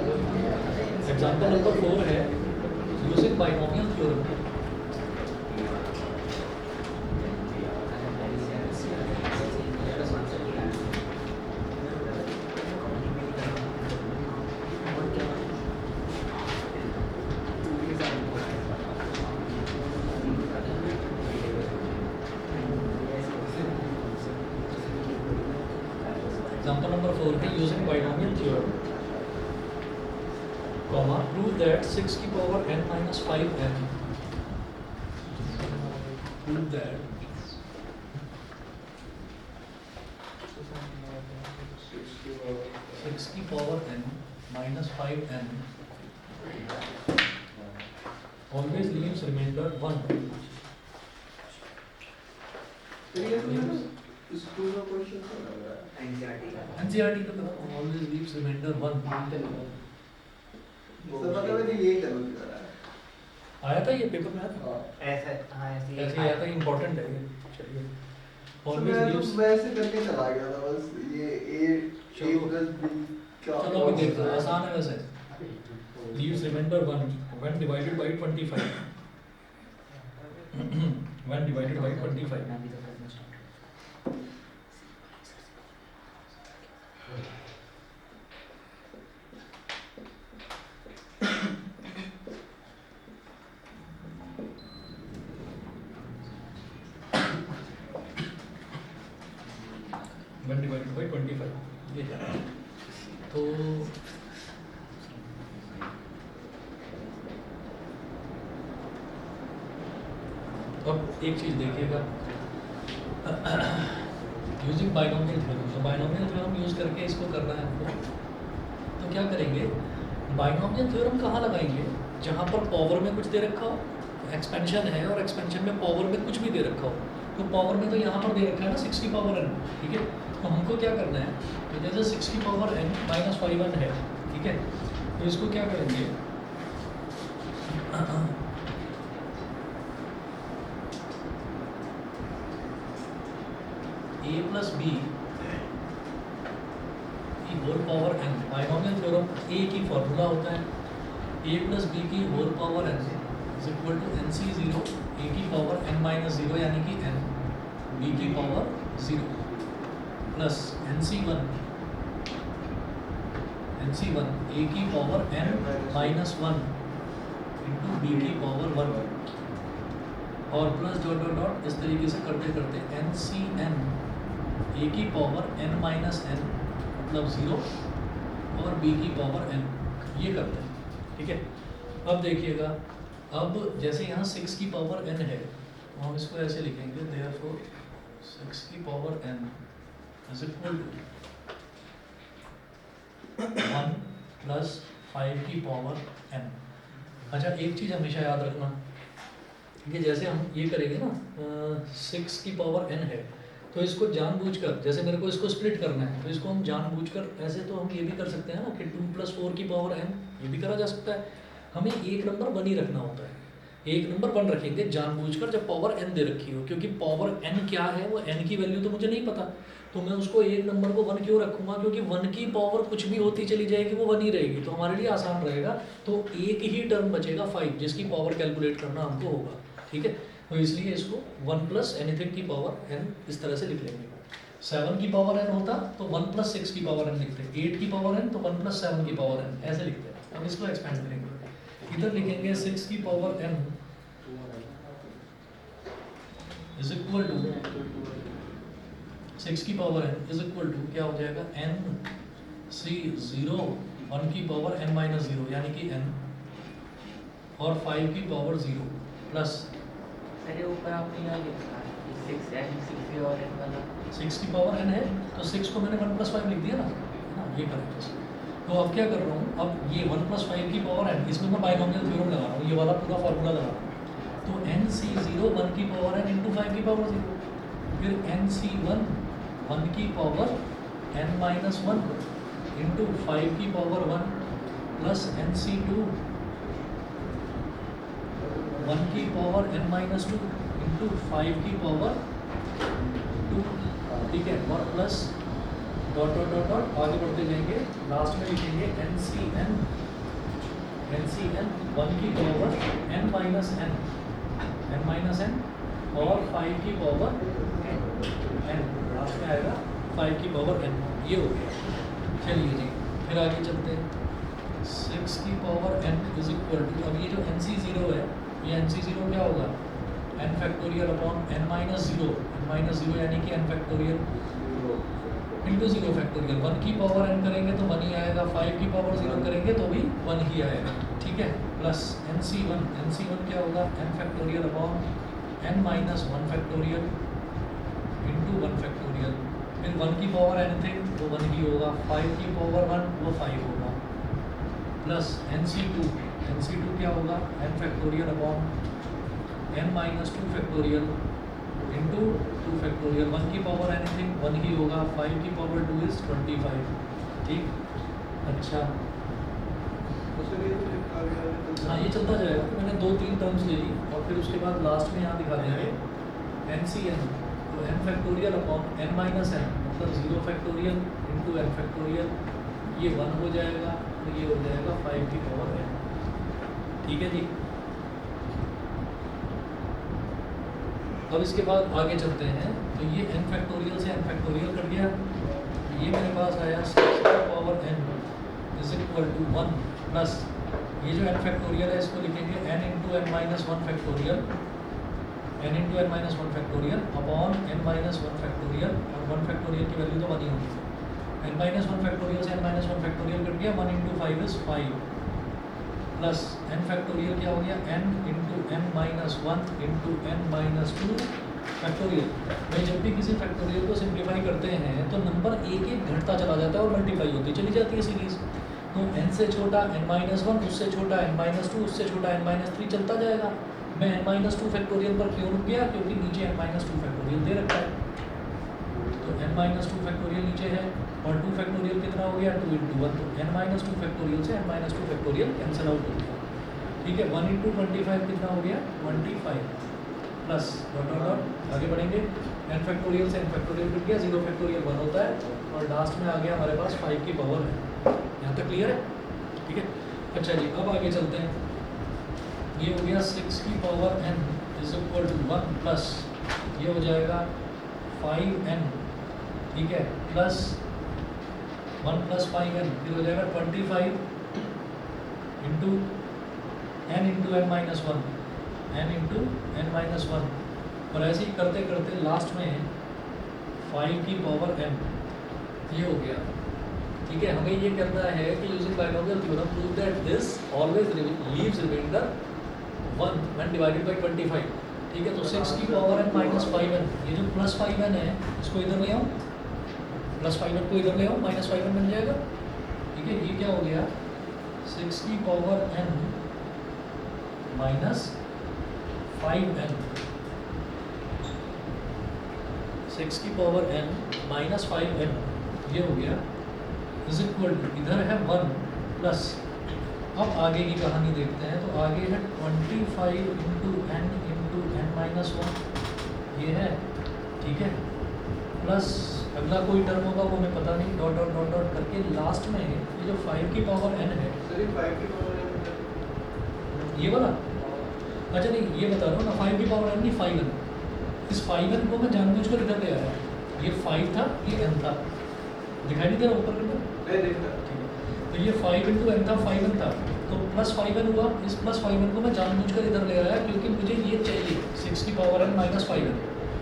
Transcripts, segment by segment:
Example number 4 है using binomial theorem. Example number 4 है using binomial theorem, comma prove that 6 की power n minus 5n, prove that 6 की power n minus 5n always leaves remainder 1. NCERT का तो always leaves remainder 1 आया था, ये paper में आया था ऐसे। हाँ ऐसे आया था, इम्पोर्टेंट है ये। चलिए always leaves, वैसे करके चला गया था बस ये a चलो। plus b का चलो अभी देखते हैं, आसान है वैसे। leaves remainder 1 when divided by 25 when divided by 25 when divided by 25 ये है। तो अब एक चीज देखिएगा, यूजिंग बाइनोमियल थ्योरम, तो बाइनोमियल थ्योरम यूज करके इसको करना है हमको। तो क्या करेंगे, बाइनोमियल थ्योरम कहाँ लगाएंगे, जहाँ पर पावर में कुछ दे रखा हो, एक्सपेंशन है और एक्सपेंशन में पावर में कुछ भी दे रखा हो। तो पावर में तो यहाँ पर दे रखा है ना 6 की पावर n, ठीक है। तो हमको क्या करना है, तो जैसे 6 की पावर n माइनस 5n है, ठीक है। तो इसको क्या करेंगे, a प्लस बी की whole power n, binomial theorem a की फॉर्मूला होता है a प्लस बी की whole power n is equal to NC0 a की पावर n माइनस 0 यानी कि n, b की पावर 0 प्लस NC1 a की power n minus 1 into b की पावर 1 और प्लस डॉट डॉट डॉट इस तरीके से करते करते NCn a की पावर n माइनस n मतलब 0 और b की पावर n, ये करते हैं, ठीक है। अब देखिएगा, अब जैसे यहाँ 6 की पावर n है तो हम इसको ऐसे लिखेंगे, therefore 6 की power n is equal to 1 plus 5 की पावर n। अच्छा एक चीज़ हमेशा याद रखना कि जैसे हम ये करेंगे ना 6 की पावर n है, तो इसको जानबूझकर, जैसे मेरे को इसको स्प्लिट करना है तो इसको हम जानबूझकर, ऐसे तो हम ये भी कर सकते हैं ना कि 2 प्लस 4 की पावर n, ये भी करा जा सकता है। हमें एक नंबर 1 ही रखना होता है, एक नंबर 1 रखेंगे जानबूझकर जब पावर n दे रखी हो, क्योंकि पावर n क्या है, वो n की वैल्यू तो मुझे नहीं पता, तो मैं उसको एक नंबर को 1 क्यों रखूंगा, क्योंकि 1 की पावर कुछ भी होती चली जाएगी वो 1 ही रहेगी, तो हमारे लिए आसान रहेगा। तो एक ही टर्म बचेगा 5 जिसकी पावर कैलकुलेट करना हमको होगा, ठीक है। तो इसलिए इसको 1 प्लस एनीथिंग की पावर n इस तरह से लिख लेंगे। 7 की पावर n होता तो 1 प्लस 6 की पावर n लिखते, 8 की पावर n तो 1 प्लस 7 की पावर n ऐसे लिखते हैं। अब इसको एक्सपेंड करेंगे, इधर लिखेंगे 6 की power n is equal to 6 की power n is equal to क्या हो जाएगा, NC0 1 की पावर n माइनस 0 यानी कि n और 5 की पावर 0 प्लस अरे ऊपर आपने यहाँ लिखा है 6 और n वाला 6 की पावर n है तो 6 को मैंने 1 प्लस 5 लिख दिया ना, ये करेक्ट है। तो अब क्या कर रहा हूँ, अब ये 1 प्लस 5 की पावर n, इसमें मैं बाइनोमियल थ्योरम लगा रहा हूँ, ये वाला पूरा फार्मूला लगा रहा हूँ। तो NC0 1 की पावर n इंटू 5 की पावर 0, फिर NC1 1 की पावर n माइनस 1 इंटू 5 की पावर 1 प्लस NC2 1 की पावर n माइनस 2 इंटू 5 की पावर 2, ठीक है, और plus dot dot dot dot आगे बढ़ते जाएंगे, लास्ट में लिखेंगे एन सी एन 1 की पावर n माइनस n और 5 की पावर n, लास्ट में आएगा 5 की पावर n। ये हो गया। चलिए जी, फिर आगे चलते हैं। 6 की power n is equal to, अब ये जो NC0 है, ये NC0 क्या होगा, n factorial upon n minus zero यानी कि n factorial into zero factorial. 1 की पावर n करेंगे तो 1 ही आएगा, 5 की पावर 0 करेंगे तो भी 1 ही आएगा, ठीक है। प्लस NC1 क्या होगा, n factorial upon n minus 1 factorial into 1 factorial. फिर 1 की पावर एनीथिंग वो 1 ही होगा, 5 की पावर 1 वो 5 होगा। प्लस NC2 क्या होगा, n factorial upon n minus 2 factorial into 2 factorial. 1 की पावर एनीथिंग 1 ही होगा, 5 की पावर 2 इज 25, ठीक। अच्छा हाँ, ये चलता जाएगा। मैंने 2-3 टर्म्स ले ली और फिर उसके बाद लास्ट में यहाँ दिखा देंगे NCN, तो n factorial upon n minus n मतलब 0 फैक्टोरियल इंटू n फैक्टोरियल, ये 1 हो जाएगा तो ये हो जाएगा 5 की पावर n, ठीक है जी। अब इसके बाद आगे चलते हैं, तो ये n फैक्टोरियल से n फैक्टोरियल कट गया, ये मेरे पास आया 6 की power n is equal to 1 plus ये जो n फैक्टोरियल है इसको लिखेंगे n into n minus 1 factorial, n into n minus 1 factorial upon n minus 1 factorial, और 1 फैक्टोरियल की वैल्यू तो 1 ही होगी। n माइनस 1 फैक्टोरियल से n माइनस 1 फैक्टोरियल कट गया, 1 into 5 is 5 plus n factorial क्या हो गया, n into n minus 1 into n minus 2 factorial. भाई जब भी किसी फैक्टोरियल को सिंप्लीफाई करते हैं तो नंबर एक एक घटता चला जाता है और मल्टीप्लाई होती चली जाती है सीरीज। तो n से छोटा n माइनस 1, उससे छोटा n माइनस 2, उससे छोटा n माइनस 3 चलता जाएगा। मैं n माइनस 2 फैक्टोरियल पर क्यों रुक गया, क्योंकि नीचे n माइनस 2 फैक्टोरियल दे रखा है। तो n माइनस 2 फैक्टोरियल नीचे है और 2 फैक्टोरियल कितना हो गया, 2 इंटू 1, तो n माइनस 2 फैक्टोरियल से n minus 2 factorial cancel out हो गया, ठीक है। 1 इंटू 25 कितना हो गया, 25 प्लस डॉट डॉट डॉट आगे बढ़ेंगे, n फैक्टोरियल से n फैक्टोरियल कट गया, 0 फैक्टोरियल 1 होता है और लास्ट में आ गया हमारे पास 5 की पावर है। यहाँ तक क्लियर है, ठीक है। अच्छा जी, अब आगे चलते हैं। ये हो गया 6 की power n is equal to 1 plus ये हो जाएगा 5n, ठीक है, प्लस 1 प्लस 5n, फिर हो जाएगा 25 into n into n minus 1, n into n minus 1, और ऐसे ही करते करते लास्ट में 5 की पावर n ये हो गया, ठीक है। हमें ये करना है कि using binomial theorem prove that this always leaves reminder 1 when divided by 25, ठीक है। तो 6 की पावर n माइनस 5n, ये जो प्लस 5n है इसको इधर ले आओ, प्लस 5n को इधर ले आओ, माइनस 5n बन जाएगा, ठीक है। ये क्या हो गया, 6 की पावर n माइनस 5n, 6 की पावर n माइनस 5n ये हो गया इज इक्वल टू, इधर है 1 प्लस, अब आगे की कहानी देखते हैं। तो आगे है 25 इंटू n माइनस 1 ये है, ठीक है, प्लस अगला कोई टर्म होगा वो हमें पता नहीं, डॉट डॉट डॉट डॉट करके लास्ट में ये जो 5 की पावर n है, ये वाला, अच्छा नहीं ये बता रहा हूँ ना, 5 की पावर n नहीं 5n, इस 5n को मैं जानबूझ कर इधर ले आया, ये 5 था ये n था, दिखाई नहीं दे रहा ऊपर करके, ठीक है। तो ये 5 इंटू n था, 5n था, तो प्लस 5n हुआ, इस प्लस 5n को मैं जानबूझकर इधर ले आया क्योंकि मुझे ये चाहिए 6 की पावर n माइनस 5n,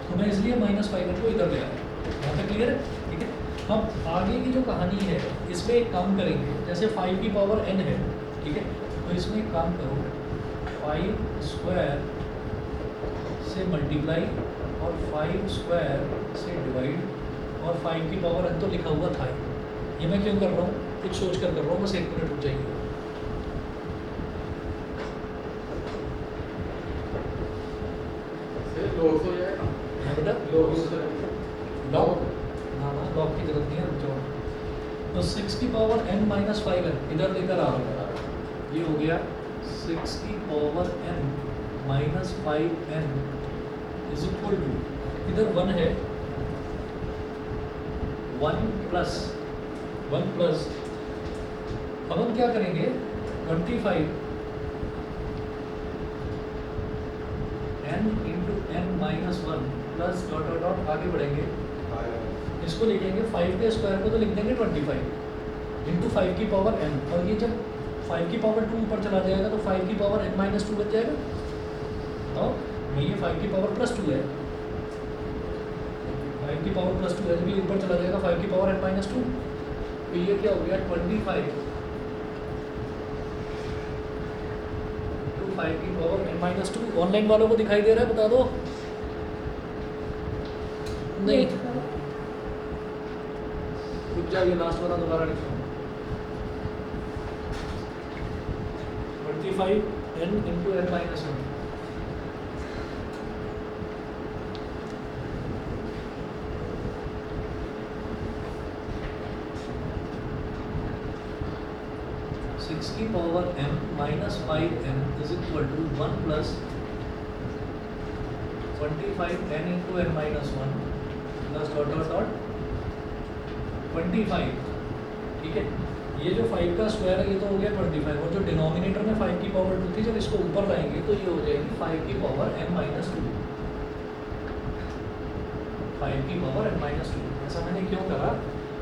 तो मैं इसलिए माइनस 5n को इधर ले आया। यहाँ तक क्लियर है, ठीक है। अब आगे की जो कहानी है इसमें एक काम करेंगे, जैसे 5 की पावर n है, ठीक है, तो इसमें एक काम करो, 5 स्क्वायर से मल्टीप्लाई और 5 स्क्वायर से डिवाइड और 5 की पावर n तो लिखा हुआ था, ये मैं क्यों कर रहा हूँ, कुछ सोच कर रहा हूँ, बस 1 मिनट रुक जाइए। हाँ बेटा, लॉक, हाँ हाँ लॉक की जरूरत नहीं है, रुक जाओ। तो 6 की पावर n माइनस 5n इधर लेकर आ रहा हूँ, ये हो गया 6 की power n minus 5n is equal to, इधर 1 है, 1 प्लस अब हम क्या करेंगे 25 n into n minus 1 plus dot dot dot आगे बढ़ेंगे, इसको लिखेंगे 5 के स्क्वायर को तो लिख देंगे 25 इंटू 5 की पावर n, और ये जब 5 की पावर 2 ऊपर चला जाएगा तो 5 की पावर n माइनस 2 बच जाएगा। तो ये 5 की पावर प्लस 2 है, 5 की पावर प्लस 2 है, जब ये ऊपर चला जाएगा 5 की पावर n माइनस 2, तो ये क्या हो गया 25 इंटू 5 की पावर n माइनस 2। ऑनलाइन वालों को दिखाई दे रहा है, बता दो। नहीं, रुक जाओ, ये लास्ट वाला दोबारा लिखता हूँ। 25 n इंटू n माइनस 1। की power m minus 5m is equal to 1 plus 25 n into n minus 1 plus dot dot dot 25। ठीक है, ये जो 5 का स्क्वायर है ये तो हो गया 25, और जो डिनोमिनेटर में 5 की पावर 2 थी, जब इसको ऊपर लाएंगे तो ये हो जाएगी 5 की पावर m माइनस 2, 5 की पावर n माइनस 2। ऐसा मैंने क्यों करा?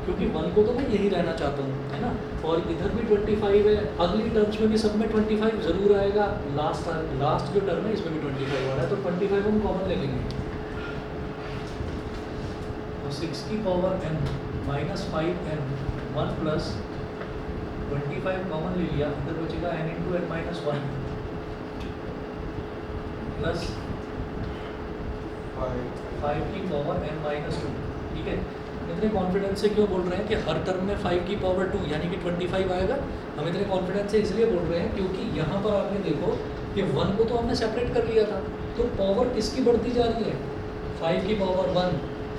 क्योंकि 1 को तो मैं यही रहना चाहता हूँ, है ना, और इधर भी 25 है, अगली टर्म्स में भी सब में 25 जरूर आएगा, लास्ट जो टर्म है इसमें भी 25 आ रहा है, तो 25 हम कॉमन ले लेंगे। तो 6 की power n minus 5n 1 plus 25 common ले लिया, इधर बचेगा n into n minus 1 plus 5 की पावर n माइनस 2। ठीक है, इतने कॉन्फिडेंस से क्यों बोल रहे हैं कि हर टर्म में 5 की पावर 2 यानी कि 25 आएगा? हम इतने कॉन्फिडेंस से इसलिए बोल रहे हैं क्योंकि यहाँ पर आपने देखो कि 1 को तो हमने सेपरेट कर लिया था, तो पावर किसकी बढ़ती जा रही है? 5 की पावर 1,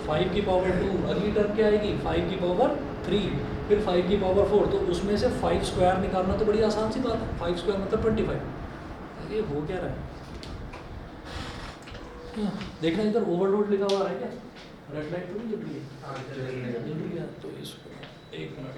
5 की पावर 2, अगली टर्म क्या आएगी? 5 की पावर 3, फिर 5 की पावर 4, तो उसमें से 5 स्क्वायर निकालना तो बड़ी आसान सी बात है। 5 स्क्वायर मतलब 25। ये हो क्या रहा है? देखना इधर ओवरलोड लिखा हुआ है क्या? रेड लाइट तो नहीं जल रही है? जल रही है, तो इसको 1 मिनट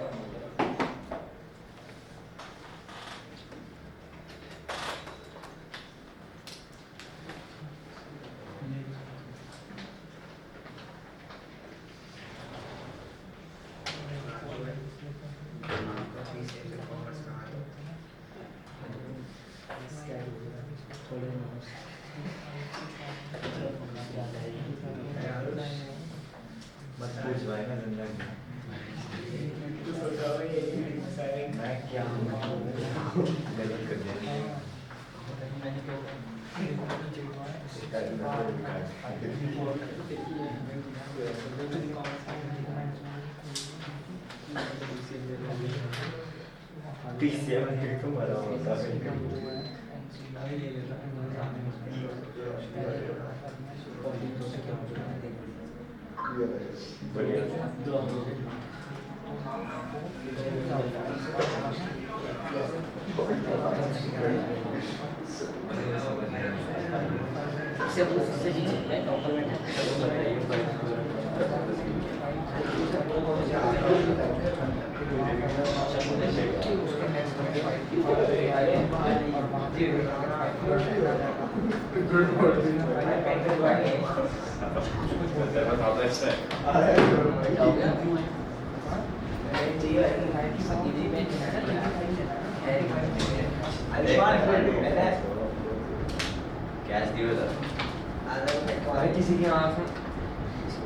किसी की आँख में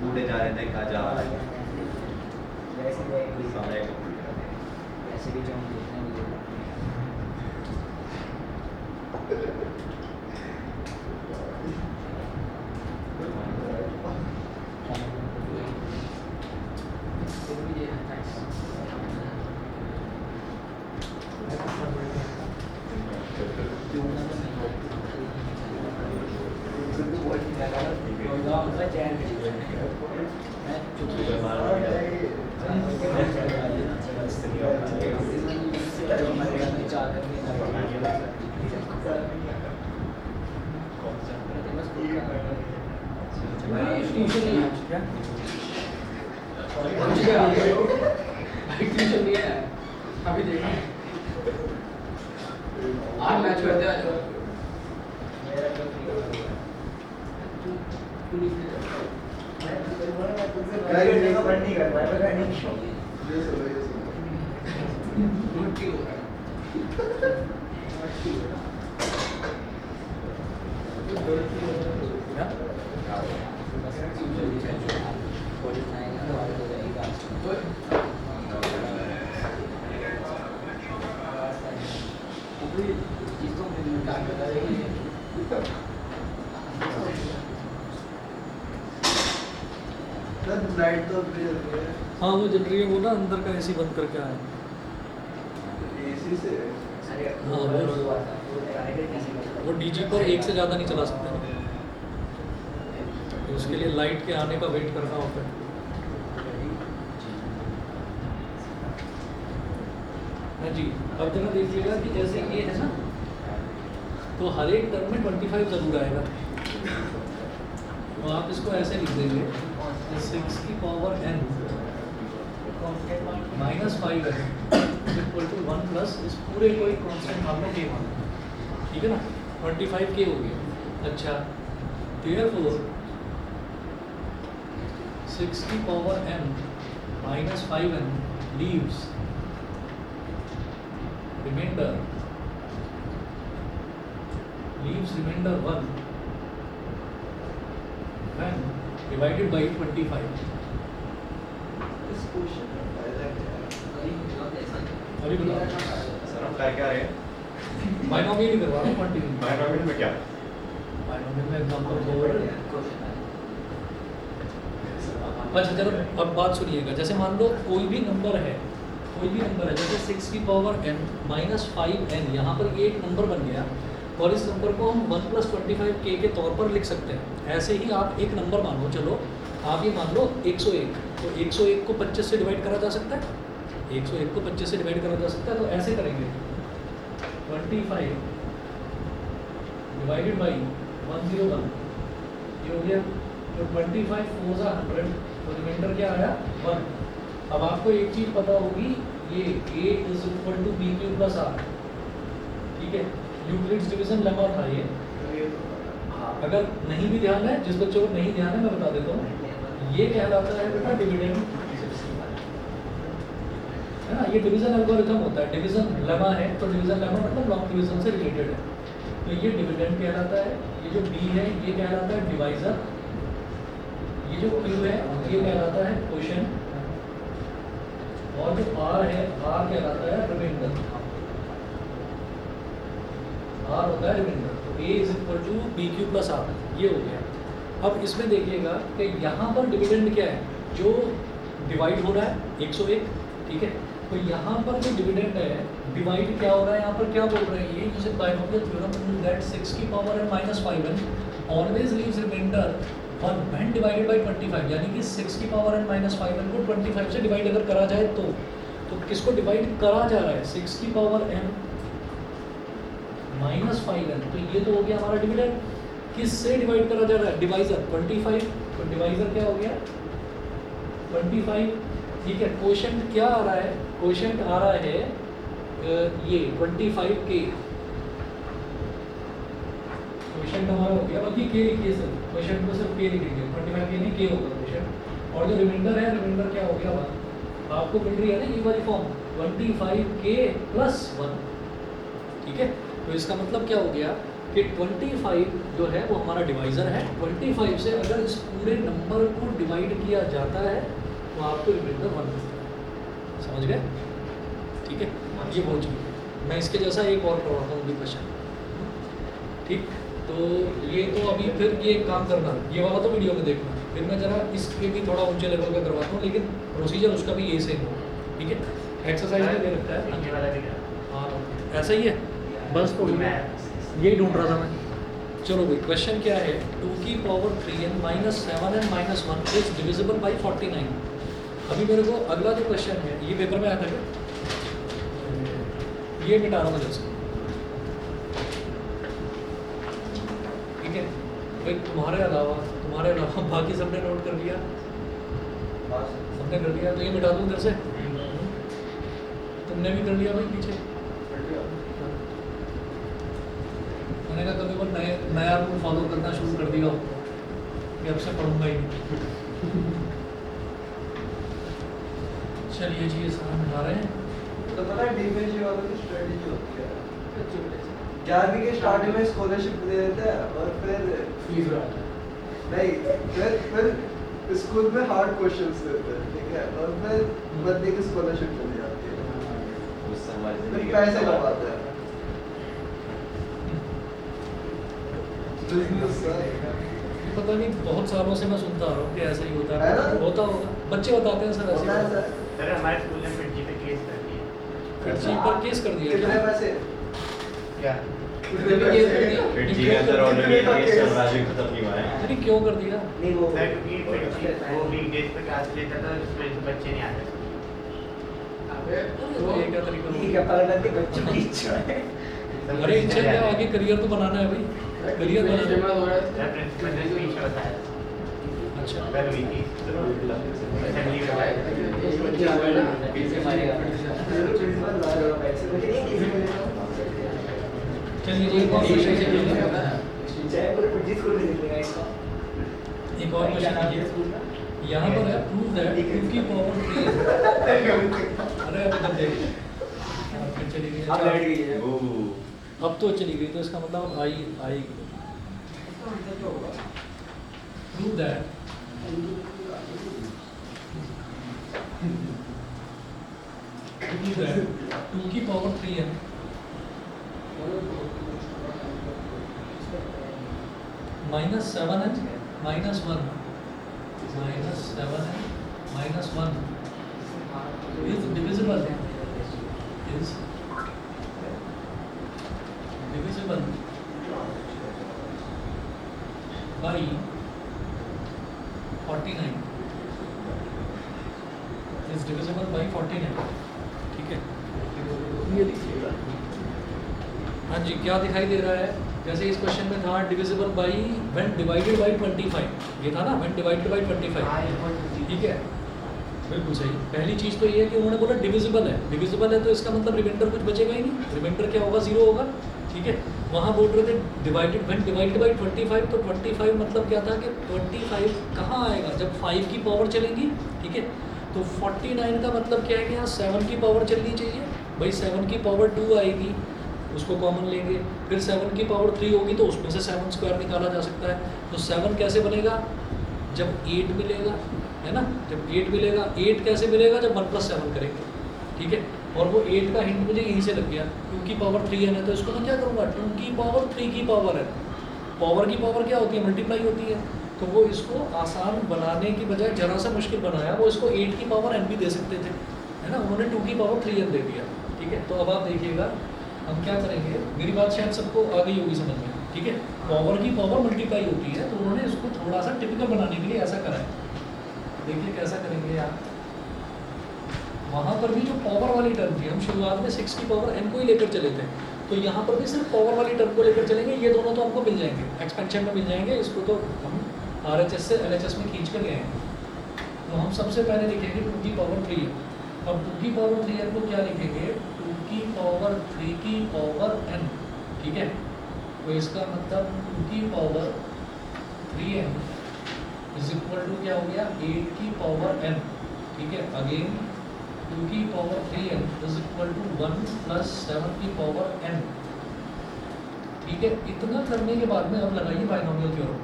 बूढ़े जा रहे थे, कहाँ जा रहा है? ऐसे भी जो हम देखते हैं ट्यूशन नहीं है अभी देखा आज मैच करते हैं ये लाइट तो भी जल रही है हाँ वो जल रही है, वो ना अंदर का एसी बंद करके आया। एसी से हाँ वो डीजी पर एक से ज़्यादा नहीं चला सकते ना, तो उसके लिए लाइट के आने का वेट करना होता है। हाँ जी, अब जरा देखिएगा कि जैसे ये है ना, तो हर एक टर्म में 25 जरूर आएगा, तो आप इसको ऐसे लिख देंगे 6 की power n -5 equal to 1 plus इस पूरे को एक कांस्टेंट मान लो k मान लो, ठीक है ना, 25 k हो गया। अच्छा, therefore 6 की power n -5n leaves remainder 1 when divided by 25। इस क्वेश्चन का फायदा क्या है? अभी बताओ, सर हम कर क्या रहे हैं? बाइनोमियल ही करवा रहा हूँ, क्वांटिटी बाइनोमियल में क्या? बाइनोमियल में एग्जांपल दो। अच्छा चलो अब बात सुनिएगा, जैसे मान लो कोई भी नंबर है, जैसे 6 की पावर n -5n, यहाँ पर ये एक नंबर बन गया और इस नंबर को हम 1 + 25k के तौर पर लिख सकते हैं। ऐसे ही आप एक नंबर मानो, चलो आप ये मान लो 101, तो 101 को 25 से डिवाइड करा जा सकता है, 101 को 25 से डिवाइड करा जा सकता है, तो ऐसे करेंगे 25 डिवाइडेड बाई 101, ये हो गया, तो 25 4 ज़ा 100, तो रिमाइंडर क्या आया 1। अब आपको एक चीज़ पता होगी, ये a = b³ + r, ठीक है, यूक्लिड्स डिवीजन लेमा था ये। अगर नहीं भी ध्यान है, जिस बच्चों को नहीं ध्यान है मैं बता देता हूँ, ये कहलाता है बेटा डिविडेंड, है ना, ये डिवीजन एल्गोरिथम होता है, डिवीजन लेमा है, तो डिवीजन लेमा मतलब लॉन्ग डिवीजन से रिलेटेड है, तो ये डिविडेंड कहलाता है। ये जो b है ये कहलाता है डिवाइजर, ये जो q है ये कहलाता है क्वोशिएंट, और जो r है r कहलाता है रिमाइंडर, r होता है रिमाइंडर, तो a = b³ + r, ये हो गया। अब इसमें देखिएगा कि यहाँ पर डिविडेंड क्या है, जो डिवाइड हो रहा है 101, ठीक है, तो यहाँ पर जो डिविडेंड है डिवाइड क्या हो रहा है, यहाँ पर क्या बोल रहे हैं, ये यूजिंग बाइनोमियल थ्योरम दैट 6 की power n -5n always leaves reminder 1 when divided by 25, यानी कि 6 की पावर n -5n को 25 से डिवाइड अगर करा जाए तो किसको डिवाइड करा जा रहा है, 6 की पावर n -5n, तो ये तो हो गया हमारा डिविडेंड। किससे डिवाइड करा जा रहा है, डिवाइजर 25, तो डिवाइजर क्या हो गया 25, ठीक है। क्वोशिएंट क्या आ रहा है, क्वोशिएंट आ रहा है ये 25k, क्वोशिएंट हमारा हो गया, बाकी k लिखिए सर, क्वोशिएंट को सिर्फ k लिखेंगे, 25k नहीं k होगा क्वोशिएंट, और जो रिमाइंडर है, रिमाइंडर क्या हो गया 1, आपको मिल रही है ना ये वाली फॉर्म 25k + 1, ठीक है। तो इसका मतलब क्या हो गया कि 25 जो है वो हमारा डिवाइज़र है, 25 से अगर इस पूरे नंबर को डिवाइड किया जाता है तो आपको रिमाइंडर 1 मिलता है, समझ गए, ठीक है। ये बहुत चीज़, मैं इसके जैसा एक और करवाता हूँ अभी क्वेश्चन, ठीक। तो ये तो अभी फिर ये काम करना, ये वाला तो वीडियो में देखना, फिर मैं ज़रा इसके भी थोड़ा ऊंचे लेवल का करवाता हूँ, लेकिन प्रोसीजर उसका भी ये सेम हो, ठीक है। एक्सरसाइज में दे रखता है, हाँ ऐसा ही है, बस तो यही ढूंढ रहा था मैं। चलो भाई क्वेश्चन क्या है, 2 की power 3n -7n -1 is divisible by 49। अभी मेरे को अगला जो क्वेश्चन है ये पेपर में आया था क्या, ये मिटा रहा हूँ जैसे, ठीक है भाई, तुम्हारे अलावा बाकी सबने नोट कर लिया, सबने कर लिया, तो ये मिटा दूँ इधर से। तुमने भी कर लिया भाई पीछे। मैंने कहा कभी वो नया रूल फॉलो करना शुरू कर दिया हो कि अब से पढ़ूंगा ही नहीं। चलिए जी, ये सारा मिटा रहे हैं। तो पता है डीपीएससी वालों की स्ट्रेटजी होती है, 11वीं के स्टार्टिंग में स्कॉलरशिप दे देते हैं और फिर नहीं, फिर स्कूल में हार्ड क्वेश्चंस देते हैं, ठीक है, और फिर बंदे की स्कॉलरशिप चली जाती है, उससे हमारी फिर जिंदगी पैसे कमाते हैं। बिजनेस पता नहीं, बहुत सालों से मैं सुनता आ रहा हूँ कि ऐसा ही होता है है। ना? होता होगा, बच्चे बताते हैं सर ऐसे होता है होता है। सर। सर हमारे स्कूल ने फिर पे केस कर दिया। फिर जी पर केस कर दिया कितने क्या? पैसे? क्या? कितने पैसे? फिर जी के अंदर ऑलरेडी केस चल रहा है, खत्म नहीं हुआ है। अरे क्यों कर दिया? नहीं वो सर क्योंकि फिर वो वीकडेज पे क्लास लेता था, उस वजह से बच्चे नहीं आते। तो ये क्या तरीका ठीक हुआ? है, पकड़ के बच्चों की इच्छा है। अरे इच्छा क्या, आगे करियर तो बनाना है भाई, करियर बनाना है। सर प्रिंसिपल ने स्पीच बताया अच्छा, कल हुई थी असेंबली में बताया। चलिए जी, एक और क्वेश्चन कीजिए। एक और क्वेश्चन कीजिए। यहाँ पर है प्रूव दैट 2 की पावर 3। अरे अब इधर देख, फिर चली गई। अच्छा, ओह, अब तो चली गई, तो इसका मतलब आई प्रूव दैट 2 की power 3n minus 7n minus 1 minus 7n minus 1 is divisible by 49 is divisible by 49। ठीक है, ये लिखिएगा। हाँ जी, क्या दिखाई दे रहा है? जैसे इस क्वेश्चन में था divisible by when divided by 25, ये था ना, व्हेन डिवाइडेड बाई 25। ठीक है, बिल्कुल सही। पहली चीज़ तो ये है कि उन्होंने बोला डिविजिबल है। डिविजिबल है तो इसका मतलब रिमाइंडर कुछ बचेगा ही नहीं। रिमाइंडर क्या होगा? 0 होगा। ठीक है, वहाँ बोल रहे थे डिवाइडेड व्हेन डिवाइडेड बाई 25, तो 25 मतलब क्या था कि 25 कहाँ आएगा जब 5 की पावर चलेगी। ठीक है, तो 49 का मतलब क्या है कि यहाँ 7 की पावर चलनी चाहिए भाई। 7 की पावर 2 आएगी, उसको कॉमन लेंगे, फिर 7 की पावर 3 होगी तो उसमें से 7 स्क्वायर निकाला जा सकता है। तो 7 कैसे बनेगा? जब 8 मिलेगा, है ना, जब 8 मिलेगा। 8 कैसे मिलेगा? जब 1 + 7 करेंगे। ठीक है, और वो 8 का हिंट मुझे यहीं से लग गया। 2 की पावर 3n है, तो इसको मैं क्या करूँगा? 2 की पावर 3 की पावर है। पावर की पावर क्या होती है? मल्टीप्लाई होती है। तो वो इसको आसान बनाने की बजाय जरा सा मुश्किल बनाया। वो इसको 8 की पावर n भी दे सकते थे, है ना, उन्होंने 2 की पावर 3n दे दिया। ठीक है, तो अब आप देखिएगा हम क्या करेंगे। मेरी बात शायद सबको आ गई होगी समझ में। ठीक है, पावर की पावर मल्टीप्लाई होती है, तो उन्होंने इसको थोड़ा सा टिपिकल बनाने के लिए ऐसा करा है। देखिए कैसा करेंगे आप। वहाँ पर भी जो पावर वाली टर्म थी, हम शुरुआत में 6 की पावर n को ही लेकर चले थे, तो यहाँ पर भी सिर्फ पावर वाली टर्म को लेकर चलेंगे। ये दोनों तो हमको मिल जाएंगे, एक्सपेंशन में मिल जाएंगे। इसको तो हम RHS से LHS में खींच कर गए हैं। तो हम सबसे पहले लिखेंगे 2 की पावर 3n। अब 2 की पावर 3n को क्या लिखेंगे? 2 की पावर 3 की पावर n। ठीक है, तो इसका मतलब 2 की power 3n is equal to क्या हो गया? 8 की पावर n। ठीक है, अगेन 2 की power 3n is equal to 1 + 7 की पावर n। ठीक है, इतना करने के बाद में अब लगाइए बाइनोमियल थ्योरम।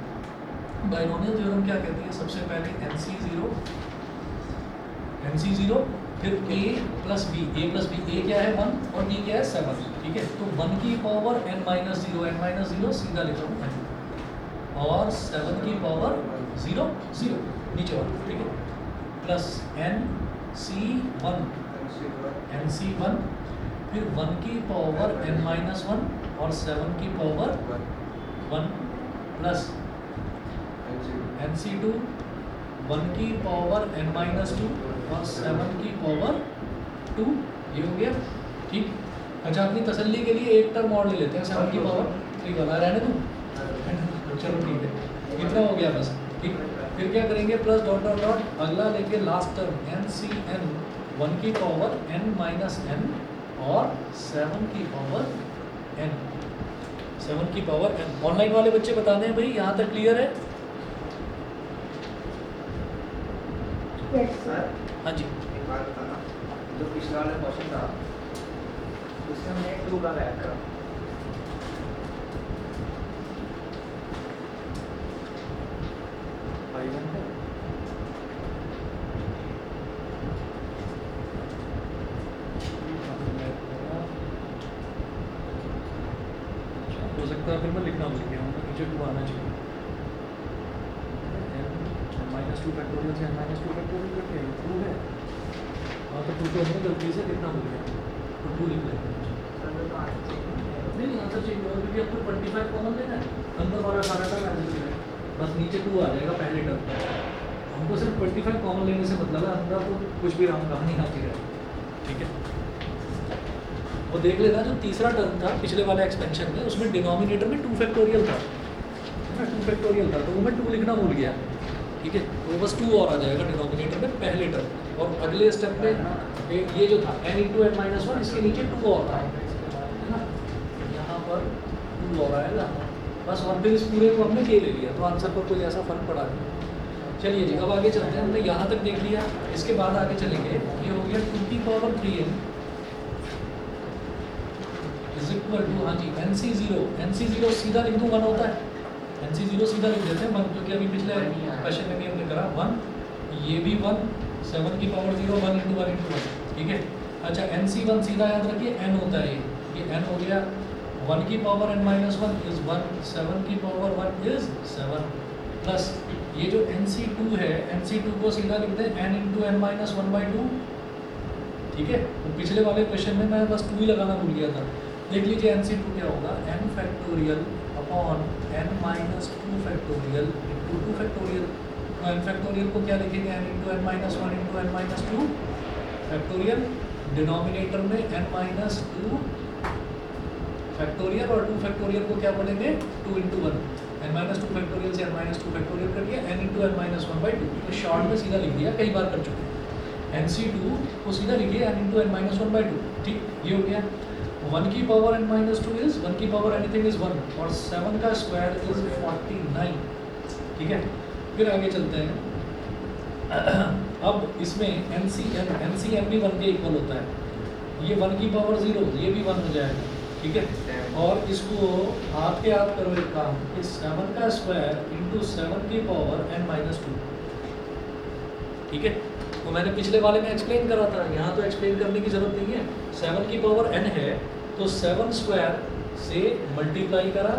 बाइनोमियल थ्योरम क्या कहती है? सबसे पहले NC0 फिर A + B। A + B, A क्या है? 1 और B क्या है? 7। ठीक है, तो 1 की पावर n - 0 सीधा लिखा हूँ n, और 7 की पावर 0 नीचे वाला। ठीक है, प्लस NC1 फिर 1 की पावर n - 1 और 7 की पावर 1 प्लस NC2 1 की पावर n - 2 और 7 की पावर 2। ये हो गया। ठीक, अच्छा अपनी तसल्ली के लिए एक टर्म और ले लेते हैं, 7 की पावर 3 वाला रहने दूँ। चलो ठीक है, इतना हो गया बस। ठीक, फिर क्या करेंगे प्लस डॉट डॉट डॉट अगला लेके last term N C N 1 की पावर n माइनस n और 7 की पावर n 7 की पावर n। ऑनलाइन वाले बच्चे बता दें भाई यहाँ तक क्लियर है? सर हाँ जी। एक बात बताना, जो पिछला वाला क्वेश्चन था उसमें हमने 2 का ऐड करा, हो सकता है फिर मैं लिखना भूल गया हूँ, नीचे 2 आना चाहिए। -2 फैक्टोरियल से -2 फैक्टोरियल करके 2 है। हाँ तो 2 को हमने गलती से लिखना भूल गया, तो 2 लिख लेते हैं। नहीं आंसर चेंज होगा क्योंकि आपको 25 कॉमन लेना है, अंदर वाला सारा का आंसर है, बस नीचे 2 आ जाएगा पहले टर्म। हमको सिर्फ 25 कॉमन लेने से मतलब है, अंदर तो कुछ भी राम कहानी आती है। ठीक है, वो देख लेना जो तीसरा टर्म था पिछले वाले एक्सपेंशन में, उसमें डिनोमिनेटर में 2 फैक्टोरियल था ना, 2 फैक्टोरियल था, तो वो मैं 2 लिखना भूल गया। ठीक है, तो बस 2 और आ जाएगा डिनोमिनेटर में पहले टर्म, और अगले स्टेप में ये जो था n इंटू n माइनस 1, इसके नीचे 2 और था, है ना, यहाँ पर 2 और आएगा बस, और फिर इस पूरे को हमने k ले लिया, तो आंसर पर कोई ऐसा फर्क पड़ा नहीं। चलिए जी, अब आगे चलते हैं। हमने यहाँ तक देख लिया, इसके बाद आगे चलेंगे। ये हो गया 2 की power 3n is equal to, हाँ जी, NC0 सीधा लिख दूँ 1 होता है, NC0 सीधा लिख देते हैं 1, क्योंकि अभी पिछले क्वेश्चन में भी हमने करा 1, ये भी 1, 7 की पावर 0, 1 इंटू 1 इंटू 1। ठीक है, अच्छा NC1 सीधा याद रखिए n होता है, ये n हो गया, 1 की पावर n माइनस 1 इज 1, 7 की पावर 1 इज 7, प्लस ये जो NC2 है, NC2 को सीधा लिखते हैं n इंटू n माइनस 1/2। ठीक है, तो पिछले वाले क्वेश्चन में मैं बस 2 ही लगाना भूल गया था। देख लीजिए NC2 क्या होगा, n factorial upon n minus 2 factorial into 2 factorial. तो n फैक्टोरियल को क्या लिखेंगे, n into n minus 1 into n minus 2 factorial, denominator में n माइनस 2 फैक्टोरियल, और 2 फैक्टोरियल को क्या बोलेंगे 2 इंटू 1, n माइनस 2 फैक्टोरियल से n माइनस 2 फैक्टोरियल कर दिया, n इंटू n माइनस 1/2, तो शॉर्ट में सीधा लिख दिया, कई बार कर चुके हैं। NC2 को सीधा लिखिए n इंटू n माइनस 1/2। ठीक, ये हो गया। 1 की पावर n माइनस 2 इज 1 की पावर एनीथिंग इज 1, और 7 का स्क्वायर इज 49। ठीक है, फिर आगे चलते हैं। अब इसमें NCM भी 1 के इक्वल होता है, ये 1 की पावर 0, ये भी 1 हो जाएगा। ठीक है, और इसको हाथ के हाथ करो एक काम, कि 7 का स्क्वायर इंटू 7 की पावर n माइनस 2। ठीक है, तो मैंने पिछले वाले में एक्सप्लेन करा था, यहाँ तो एक्सप्लेन करने की जरूरत नहीं है। 7 की पावर n है, तो 7 स्क्वायर से मल्टीप्लाई करा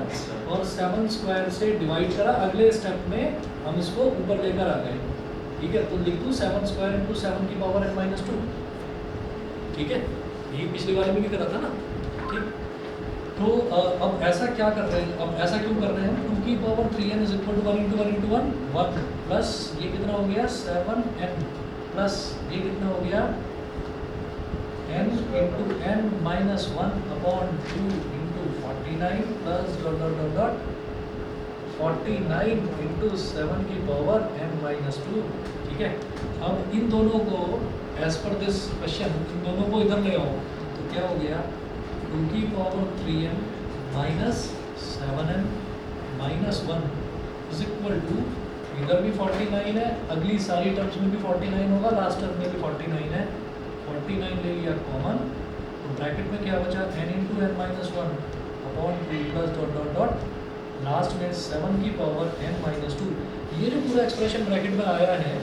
और 7 स्क्वायर से डिवाइड करा, अगले स्टेप में हम इसको ऊपर लेकर आ गए। ठीक है, तो लिख दूँ 7 स्क्वायर इंटू 7 की पावर n माइनस 2। ठीक है, यही पिछले वाले में भी करा था ना। ठीक, तो अब ऐसा क्या कर रहे हैं, अब ऐसा क्यों कर रहे हैं, 2 की power 3n is equal to 1 into 1 into 1, 1 plus ये कितना हो गया 7n, प्लस ये कितना हो गया n into n minus 1 upon 2 into 49 plus dot dot dot dot 49 into 7 की पावर n माइनस 2। ठीक है, अब इन दोनों को एज पर दिस क्वेश्चन, इन दोनों को इधर ले आओ, तो क्या हो गया 2 की power 3n minus 7n minus 1 is equal to, इधर भी 49 है, अगली सारी टर्म्स में भी 49 होगा, लास्ट टर्म में भी 49 है, 49 ले लिया कॉमन, तो ब्रैकेट में क्या बचा n into n minus 1 upon 2 plus dot dot dot, last में 7 की पावर n माइनस 2। ये जो पूरा एक्सप्रेशन ब्रैकेट में आया है,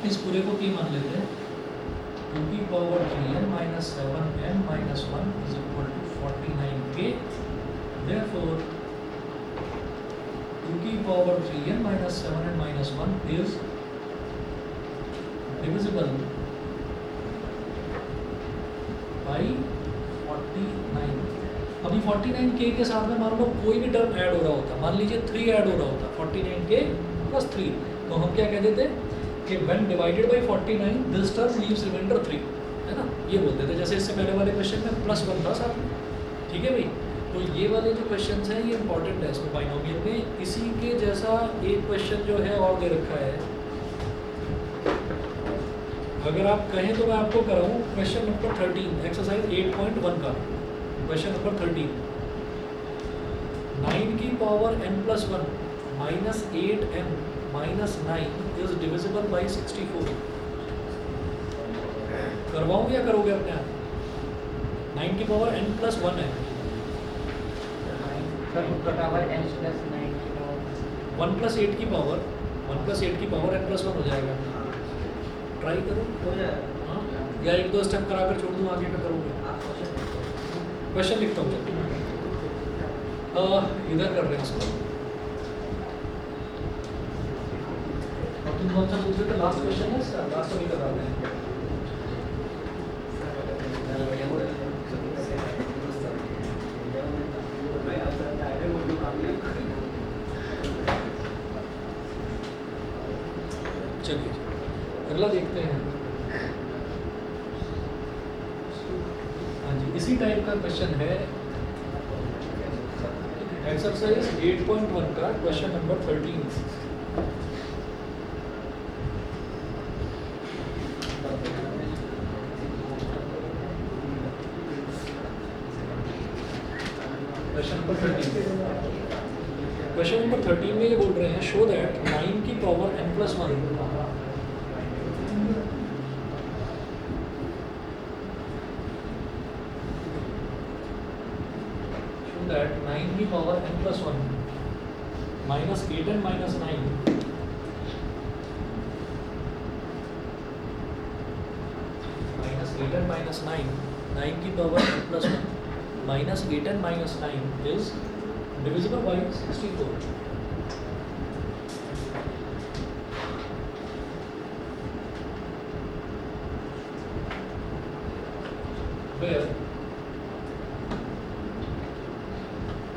इस पूरे को p मान लेते हैं, 2 की power 3n minus 7n minus 1 is equal to 49k। Therefore 2 की power 3n minus 7n minus 1 is divisible by 49। अभी 49k के साथ में मान लो कोई भी टर्म ऐड हो रहा होता, मान लीजिए 3 ऐड हो रहा होता, 49k प्लस 3, तो हम क्या कह देते कि when divided by 49 this term leaves remainder 3, है ना, ये बोलते थे। जैसे इससे पहले वाले क्वेश्चन में +1 था साथ में। ठीक है भाई, तो ये वाले जो क्वेश्चंस हैं ये इंपॉर्टेंट है इसमें बाइनोमियल में। इसी के जैसा एक क्वेश्चन जो है और दे रखा है, अगर आप कहें तो मैं आपको कराऊँ क्वेश्चन नंबर 13 एक्सरसाइज 8.1 का क्वेश्चन नंबर 13। 9 की power n+1 minus 8m minus 9 is divisible by 64। करवाऊँ या करोगे अपने आप? 9 की पावर n+1 है, पावर n प्लस 9 की पावर 1 + 8 की पावर n+1 हो जाएगा। ट्राई करो, हो जाएगा। हाँ, या एक दो स्टेप कराकर छोड़ दूँ, आगे का करोगे? क्वेश्चन लिखता हूँ इधर कर रहे हैं इसको। और तुम कौन सा पूछ रहे थे? लास्ट क्वेश्चन है इसका, लास्ट अभी करा रहे हैं। चलिए अगला देखते हैं। हाँ जी, इसी टाइप का क्वेश्चन है एक्सरसाइज 8.1 का क्वेश्चन नंबर 13। क्वेश्चन नंबर 13 में ये बोल रहे हैं शो दैट 9 की पावर n+1 शो दैट 9 की power n+1 minus 8n minus 9 minus 8n minus 9 9 की power n+1 minus 8n minus 9 is divisible by 64. Where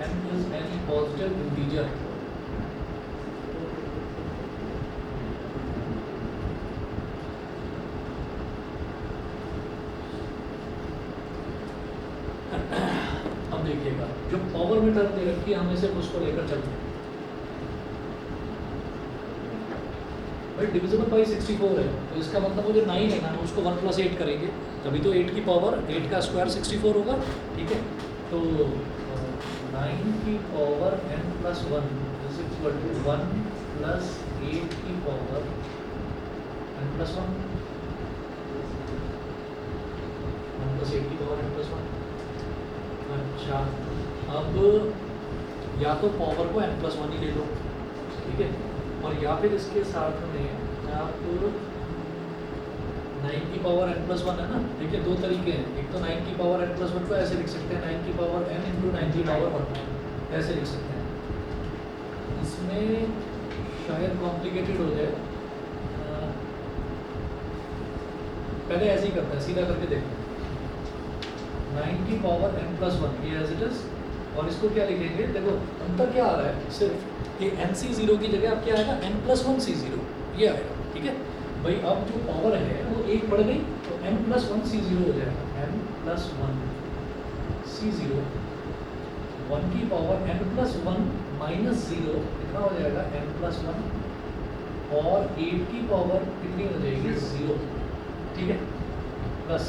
n is any positive integer अब देखिएगा, जो पावर में टर्म दे रखी है हमें सिर्फ उसको लेकर चलते हैं। भाई डिविजिबल बाई 64 है, तो इसका मतलब मुझे 9 है ना, उसको 1 + 8 करेंगे, तभी तो 8 की पावर 8 का स्क्वायर 64 होगा। ठीक है, तो 9 की power n+1 is equal to 1 + 8 की पावर n+1 1 + 8 की पावर n+1। अच्छा, अब या तो पावर को n+1 ही ले लो, ठीक है, और या फिर इसके साथ में आप 9 की पावर n+1 है ना। देखिए दो तरीके हैं, एक तो 9 की पावर n+1 को ऐसे लिख सकते हैं 9 की पावर n × 9 की पावर 1 ऐसे लिख सकते हैं। इसमें शायद कॉम्प्लिकेटेड हो जाए, पहले ऐसे ही करते हैं, सीधा करके देखते हैं। 9 की पावर n+1 ये एज इट इज, और इसको क्या लिखेंगे? देखो अंतर क्या आ रहा है, सिर्फ कि nc0 की जगह अब क्या आएगा n+1c0 ये आएगा। ठीक है भाई, अब जो पावर है वो एक बढ़ गई तो n+1c0 हो जाएगा, n+1c0 1 की पावर n+1 माइनस 0 कितना हो जाएगा n+1, और 8 की पावर कितनी हो जाएगी 0। ठीक है, प्लस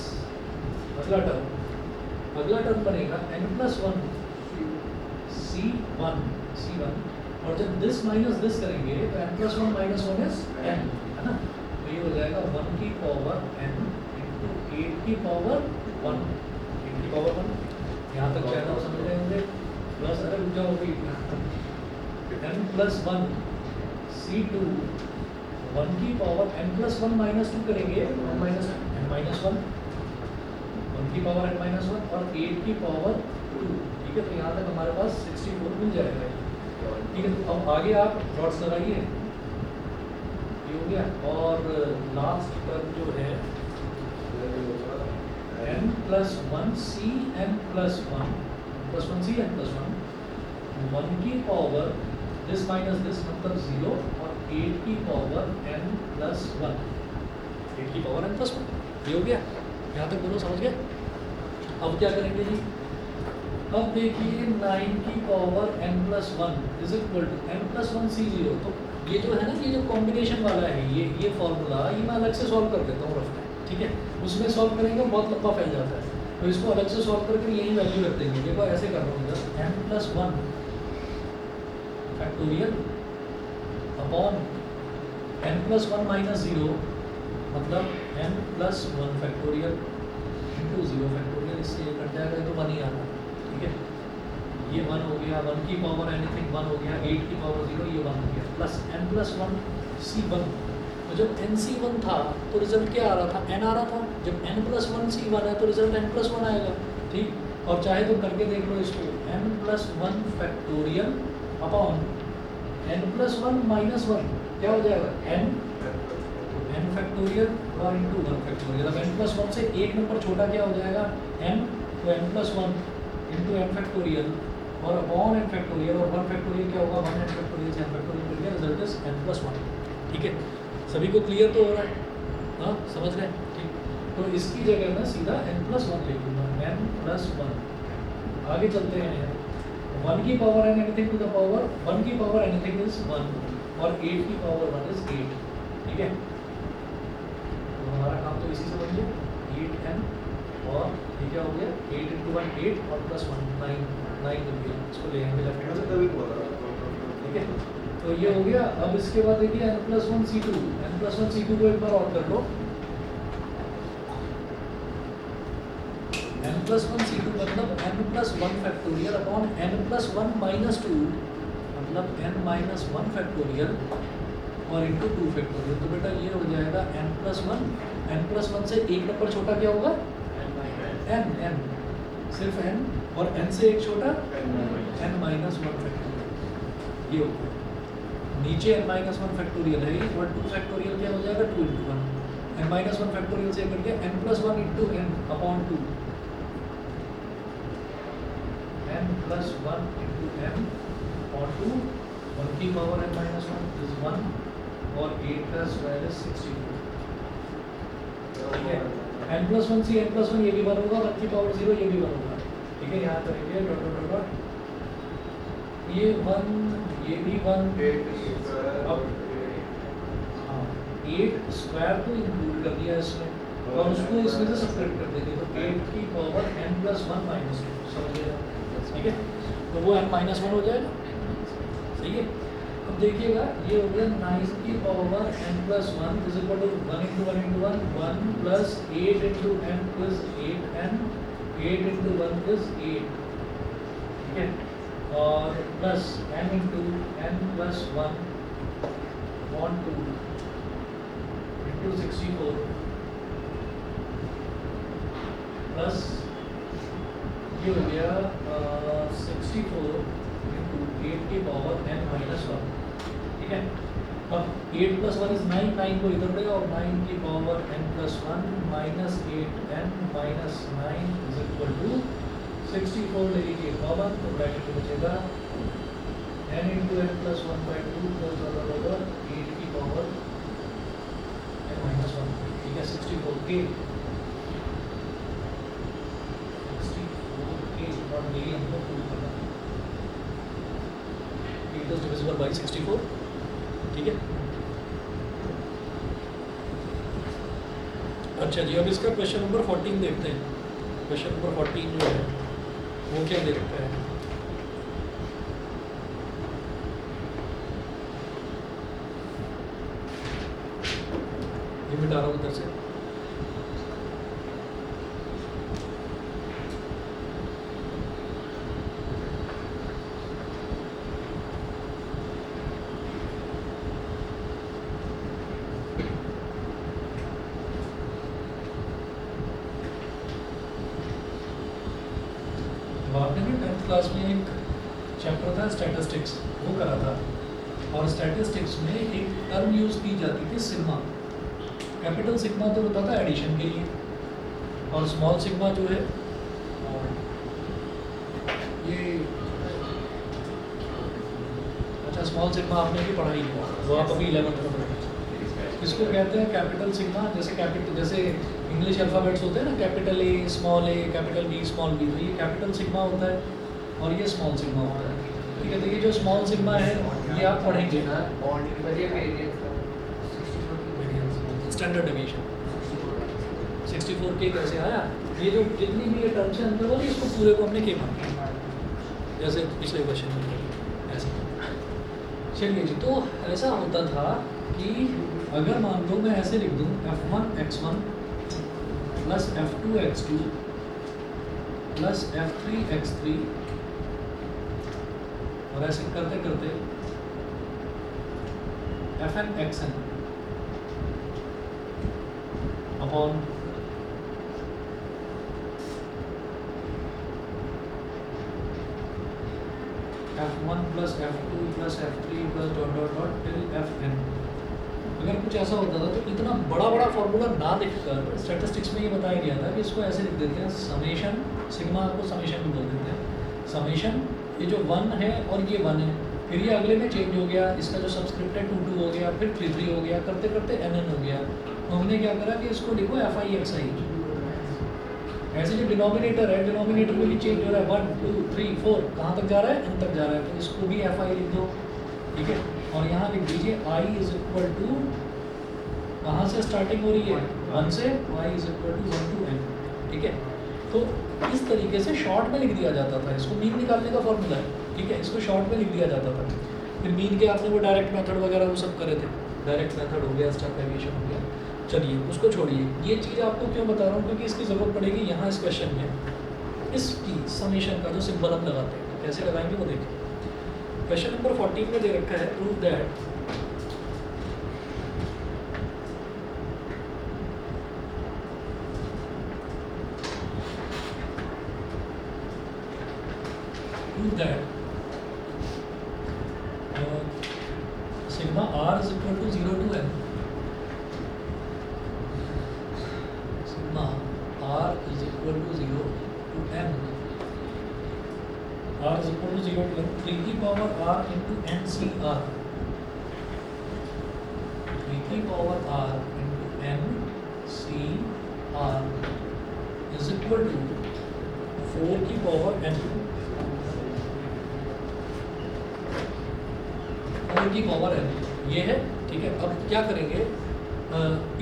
अगला टर्म बनेगा n+1 c1, और जब दिस माइनस दिस करेंगे तो n+1 - 1 इज n, है ना। तो ये हो जाएगा 1 की पावर n इंटू 8 की पावर 1, 8 की पावर 1। यहाँ तक चाहे तो समझ रहे होंगे, प्लस अरे रुक जाओ भाई, n+1 c2 1 की पावर n+1 - 2 करेंगे n - 1 1 की पावर n-1 और 8 की पावर 2। ठीक है, तो यहाँ तक हमारे पास 64 मिल जाएगा। ठीक है, तो अब आगे आप डॉट्स लगाइए, ये हो गया। और लास्ट टर्म जो है n+1c n+1 1 की पावर दिस माइनस दिस मतलब 0, और 8 की पावर n+1 8 की पावर n+1 ये हो गया। यहाँ तक दोनों समझ गए। अब क्या करेंगे जी, अब देखिए 9 की power n+1 is equal to n+1 C0। तो ये जो है ना, ये जो कॉम्बिनेशन वाला है, ये फॉर्मूला ये मैं अलग से सॉल्व कर देता हूँ रफ में, ठीक है। उसमें सॉल्व करेंगे बहुत लंबा फैल जाता है, तो इसको अलग से सॉल्व करके यही वैल्यू रख देंगे। देखो ऐसे कर रहा हूँ इधर, n+1 factorial upon n+1 minus 0 मतलब n+1 फैक्टोरियल इंटू 0 फैक्टोरियल। इससे ये कट जाएगा तो 1 ही आना, ठीक है। ये 1 हो गया, 1 की पावर एनीथिंग 1 हो गया, 8 की पावर 0 ये 1 हो गया, प्लस n+1 C1। तो जब nC1 था तो रिजल्ट क्या आ रहा था, n आ रहा था। जब n+1 C1 है तो रिजल्ट n+1 आएगा, ठीक। और चाहे तो करके देख लो इसको, n+1 factorial upon n+1 minus 1 क्या हो जाएगा, n फैक्टोरियल और इंटू 1 फैक्टोरियल। अब n+1 से एक नंबर छोटा क्या हो जाएगा, n, तो n+1 इंटू n फैक्टोरियल और अपॉन n फैक्टोरियल, और 1 फैक्टोरियल क्या होगा, 1 n फैक्टोरियल से n फैक्टोरियल मिल गया, रिजल्ट इज n+1, ठीक है। सभी को क्लियर तो हो रहा है, हाँ समझ रहे हैं, ठीक। तो इसकी जगह मैं सीधा n+1 ले लूँगा, n+1। आगे चलते हैं, 1 की power n anything to the power 1 की पावर एनीथिंग इज 1 और 8 की पावर 1 इज 8, ठीक है। तो हमारा काम तो इसी से बन गया 8n, और ये क्या हो गया 8 × 1 8 और +1 9 मिल गया। इसको ले आएंगे लेफ्ट मैंने हैंड तभी से, बोला, ठीक है। तो ये हो गया। अब इसके बाद देखिए n+1 C2, n+1 C2 को एक बार और कर लो, n+1 C2 मतलब n+1 factorial upon n+1 minus 2 मतलब n-1 फैक्टोरियल और इंटू 2 फैक्टोरियल। तो बेटा ये हो जाएगा n+1 से एक नंबर छोटा क्या होगा, n सिर्फ n, और n से एक छोटा n-1 फैक्टोरियल, ये हो गया। नीचे n-1 फैक्टोरियल है और 2 फैक्टोरियल क्या हो जाएगा, 2 × 1 n-1 फैक्टोरियल से करके n+1 into n upon 2, n+1 into n upon 2, 1 की पावर n-1 इज 1 और 8 का स्क्वायर इज 64, ठीक है। n+1 से n+1 ये भी 1 होगा, 1 की पावर 0 ये भी 1 होगा, ठीक है। यहाँ करेंगे डॉट डॉट डॉट, ये 1 ये भी 1, 8 अब हाँ 8 स्क्वायर को इंक्लूड कर दिया इसमें और उसको इसमें से सब्ट्रैक्ट कर देंगे, तो 8 की पावर n+1 माइनस 2, समझ गए, ठीक है। तो वो n-1 हो जाएगा, सही है। अब देखिएगा ये हो गया 9 की power n+1 is equal to 1 × 1 × 1 1 plus 8 × n is 8n, 8 × 1 is 8, ठीक है। और plus n × n+1 on 2 into 64 plus ये हो गया 64 into 8 की पावर n-1, ठीक है। अब 8 + 1 इज 9, 9 को इधर ले और 9 की power n+1 minus 8n minus 9 is equal to 64 ले लीजिए कॉमन, तो ब्रैकेट में बचेगा n × n+1/2 प्लस होगा 8 की पावर n-1, ठीक है। 64k और यही हमको प्रूव करना है, 8 इज डिविजिबल बाय 64, ठीक है। अच्छा जी, अब इसका क्वेश्चन नंबर 14 देखते हैं। क्वेश्चन नंबर 14 जो है वो क्या दे रखा है, ये मिटा रहा हूँ उधर से। आपने भी 10th क्लास में एक चैप्टर था स्टैटिस्टिक्स, वो करा था, और स्टैटिस्टिक्स में एक टर्म यूज़ की जाती थी सिग्मा। कैपिटल सिग्मा तो होता था एडिशन के लिए, और स्मॉल सिग्मा जो है ये, अच्छा स्मॉल सिग्मा आपने भी पढ़ाई किया, वो आप अभी 11th में पढ़े। इसको कहते हैं कैपिटल सिग्मा, जैसे इंग्लिश अल्फ़ाबेट्स होते हैं ना, capital A, small a, capital B, small b, तो ये कैपिटल सिग्मा होता है। और ये स्मॉल सिग्मा होता है। ठीक है, तो ये जो स्मॉल सिग्मा है ये आप पढ़ेंगे स्टैंडर्ड डेविएशन 64K कैसे आया। ये जो जितनी भी ये टर्म्स हैं अंदर वाली इसको पूरे को हमने के मान लिया, जैसे पिछले क्वेश्चन में किया, ऐसे। चलिए जी, तो ऐसा होता था कि अगर मान लो मैं ऐसे लिख दूँ f1x1 plus f2x2 plus f3x3 और ऐसे करते करते fnxn upon f1 plus f2 plus f3 plus dot dot dot till fn। अगर कुछ ऐसा होता था तो इतना बड़ा बड़ा फॉर्मूला ना लिखकर स्टैटिस्टिक्स में ये बताया गया था कि इसको ऐसे लिख देते हैं समेशन, सिग्मा को समेशन भी बोल देते हैं, समेशन ये जो 1 है और ये 1 है, फिर ये अगले में चेंज हो गया, इसका जो सब्सक्रिप्ट है 2 हो गया, फिर 3 हो गया, करते करते nn हो गया। तो हमने क्या करा कि इसको लिखो fi ऐसे जो डिनोमिनेटर है, डिनोमिनेटर में भी चेंज हो रहा है 1 2 3 4 कहाँ तक जा रहा है, n तक जा रहा है, तो इसको भी fi लिख दो। ठीक है, और यहाँ लिख दीजिए i इज इक्वल टू कहाँ से स्टार्टिंग हो रही है 1 से, y is equal to 1 to n। ठीक है, तो इस तरीके से शॉर्ट में लिख दिया जाता था, इसको मीन निकालने का फॉर्मूला है। ठीक है, इसको शॉर्ट में लिख दिया जाता था। फिर मीन के आपने वो डायरेक्ट मेथड वगैरह वो सब करे थे, डायरेक्ट मेथड हो गया, स्टेप डेविएशन हो गया। चलिए उसको छोड़िए, ये चीज़ आपको क्यों बता रहा हूँ क्योंकि इसकी ज़रूरत पड़ेगी यहाँ इस क्वेश्चन में। इसकी समेशन का जो सिंबल हम लगाते हैं कैसे लगाएंगे वो देखिए। क्वेश्चन नंबर 14 में दे रखा है prove that sigma r is equal to 0 to n, sigma r is equal to 0 to n, r is equal to 0 to n, 3 की power r into n c r, 3 की power r into n c r is equal to 4 की power n, 4 की power n ये है। ठीक है, अब क्या करेंगे,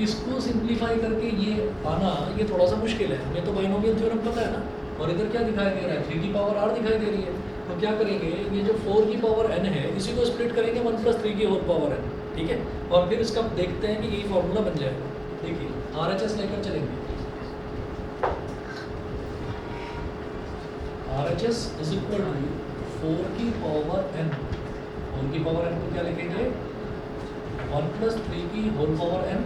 इसको सिंप्लीफाई करके ये आना ये थोड़ा सा मुश्किल है, हमें तो बाइनोमियल थ्योरम पता है ना, और इधर क्या दिखाई दे रहा है 3 की पावर r दिखाई दे रही है। तो क्या करेंगे, ये जो 4 की पावर n है इसी को स्प्लिट करेंगे 1 + 3 की होल पावर n। ठीक है, और फिर इसका देखते हैं कि यही फॉर्मूला बन जाएगा। देखिए RHS लेकर चलेंगे, RHS इज इक्वल टू 4 की पावर n, 4 की पावर n को क्या लिखेंगे 1 + 3 की होल पावर n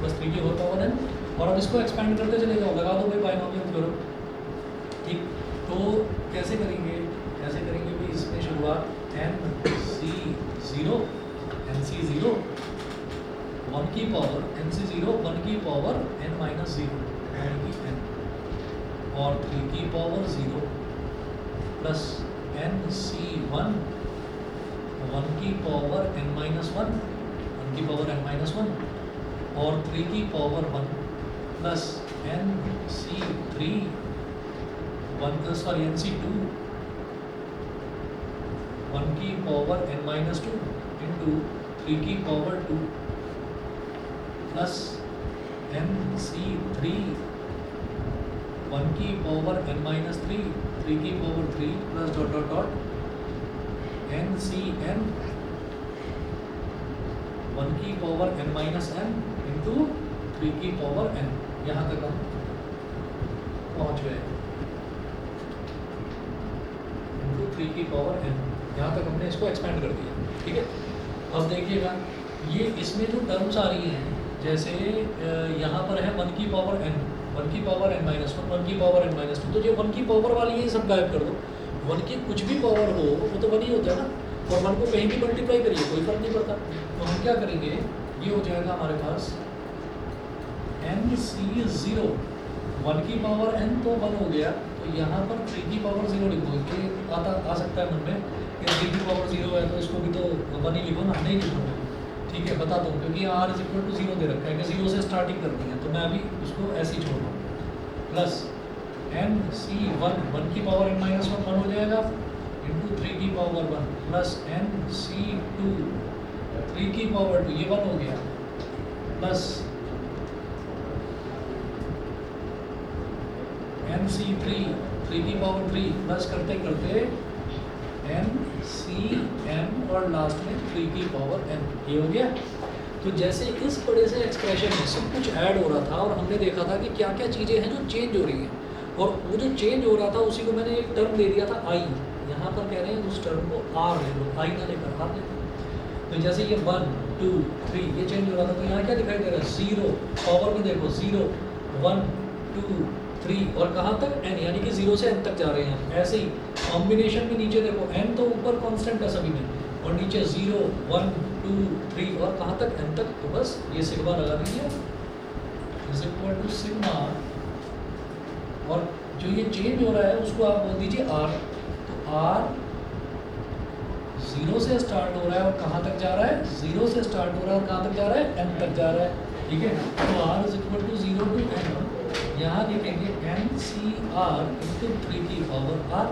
+ 3 की होल पावर n, और अब इसको एक्सपेंड करते चले जाओ, लगा दो भाई बाइनोमियल थ्योरम। ठीक, तो कैसे करेंगे भाई, इसमें शुरुआत nc0 nc0 1 की पावर nc0 1 की पावर n - 0 यानी कि n, और 3 की पावर 0 प्लस nc1 1 की पावर n - 1 1 की पावर n - 1 और 3 की पावर 1 प्लस nc3 nc2 1 की पावर n - 2 इंटू 3 की पावर 2 प्लस nc3 1 की पावर n - 3 3 की power 3 plus dot dot dot NCN 1 की पावर n - n इंटू 3 की पावर n। यहाँ तक हम पहुँच गए, इंटू 3 की पावर n, यहाँ तक हमने इसको एक्सपेंड कर दिया। ठीक है, अब देखिएगा ये इसमें जो टर्म्स आ रही हैं, जैसे यहाँ पर है 1 की पावर n 1 की पावर n - 1 1 की पावर n - 2, तो जो 1 की पावर वाली है सब गायब कर दो। 1 की कुछ भी पावर हो वो तो 1 ही होता है ना, और 1 को कहीं भी मल्टीप्लाई करिए कोई फर्क नहीं पड़ता। तो हम क्या करेंगे, ये हो जाएगा हमारे पास nc0 1 की पावर n तो 1 हो गया, तो यहाँ पर 3 की पावर 0 लिखो, ये आ सकता है मन में कि 3 की पावर 0 है तो इसको भी तो 1 ही लिखो ना, नहीं लिखूँगा। ठीक है, बता दूँ क्योंकि r = 0 दे रखा है कि 0 से स्टार्टिंग करनी है, तो मैं अभी उसको ऐसे ही छोड़ रहा हूँ। प्लस एन सी वन की पावर n माइनस वन हो जाएगा इंटू 3 की पावर 1 प्लस एन सी 2 3 की पावर 2 ये 1 हो गया प्लस एन सी 3 की पावर 3 प्लस करते करते एन सी एन और लास्ट में 3 की पावर n ये हो गया। तो जैसे इस बड़े से एक्सप्रेशन में सब कुछ ऐड हो रहा था और हमने देखा था कि क्या क्या चीज़ें हैं जो चेंज हो रही हैं और वो जो चेंज हो रहा था उसी को मैंने एक टर्म दे दिया था आई। यहाँ पर कह रहे हैं उस टर्म को आर ले लो, आई ना लेकर आर ले लो। तो जैसे ये 1 2 3 ये चेंज हो रहा था तो यहाँ क्या दिखाई दे रहा है 0 पावर में देखो 0 1 2 3 और कहाँ तक n यानी कि 0 से n तक जा रहे हैं। ऐसे ही कॉम्बिनेशन में नीचे देखो n तो ऊपर कांस्टेंट है सभी में और नीचे 0 1 2 3 और कहाँ तक n तक। तो बस ये सिग्मा लगा दीजिए इज इक्वल टू सिग्मा और जो ये चेंज हो रहा है उसको आप बोल दीजिए r। तो r 0 से स्टार्ट हो रहा है और कहाँ तक जा रहा है 0 से स्टार्ट हो रहा है और कहाँ तक जा रहा है n तक जा रहा है। ठीक है तो r is equal to 0 to n। यहाँ लिखेंगे एन सी आर इंटू 3 की power R